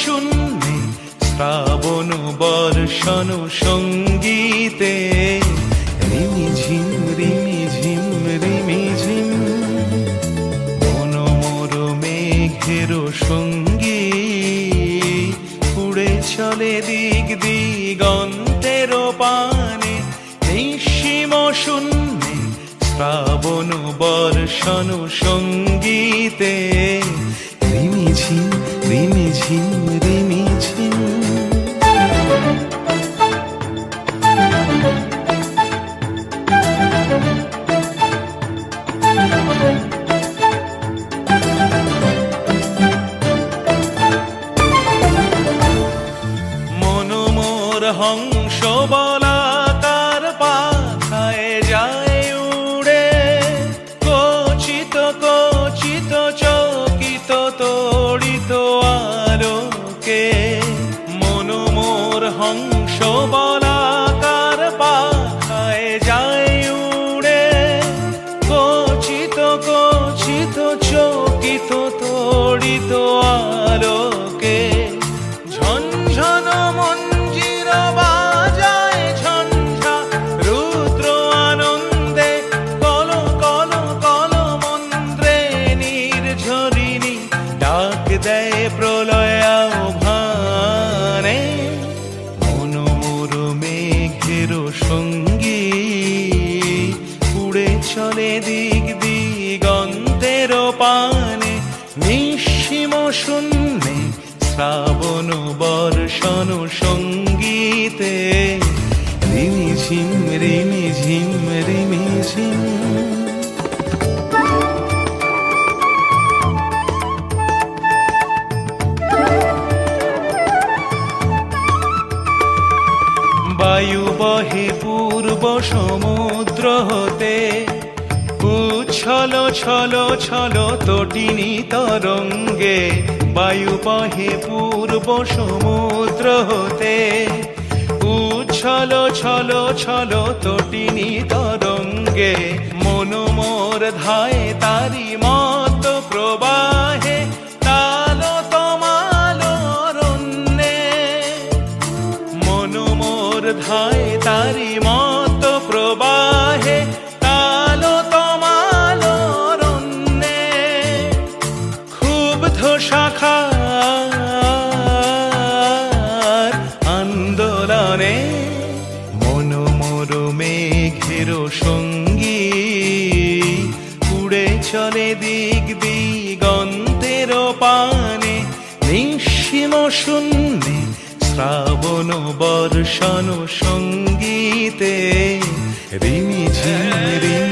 শূন্যে শ্রাবণ বর্ষণ সঙ্গীতে রিমিঝিম রিমিঝিম রিমিঝিম মন মোর মেঘের সঙ্গী উড়ে চলে দিক দিগন্তের পানে নিঃসীম শূন্যে শ্রাবণ বর্ষণ সঙ্গীতে রিমিঝিম রিমিঝিম রিমিঝিম মন মোর হংস বলাকার পাখায় যায় উড়ে কচিত কচিত চকিত তড়িত আলোকে মন মোর হংস বলাকার পাখায় যায় উড়ে কচিত কচিত চকিত তড়িত আলোকে ঝনঝন মঞ্জির বাজায় ঝঞ্ঝা রুদ্র আনন্দে কল কল কল মন্ত্রে নির্ঝরিণী ডাক দেয় প্রলয় আহ্বানে মন মোর মেঘের সঙ্গী উড়ে চলে দিক দিগন্তের পানে নিঃসীম শূন্যে শ্রাবণ বর্ষণ সঙ্গীতে রিমিঝিম রিমিঝিম রিমিঝিম বায়ু বহে পূর্ব সমুদ্র হতে উচ্ছল ছল ছল তটিনী তরঙ্গে বায়ু বহে পূর্ব সমুদ্র হতে উচ্ছল ছল ছল তটিনী তরঙ্গে মন মোর ধায় তারি মত প্রবাহে তাল তমাল অরণ্যে মন মোর ধায় তারি মত প্রবাহে তাল তমাল অরণ্যে ক্ষুব্ধ শাখার আন্দোলনে মন মোর মেঘের সঙ্গী উড়ে চলে দিক দিগন্তের পানে নিঃসীম শূন্যে শ্রাবণ বর্ষণ সঙ্গীতে রিমিঝিম রিমি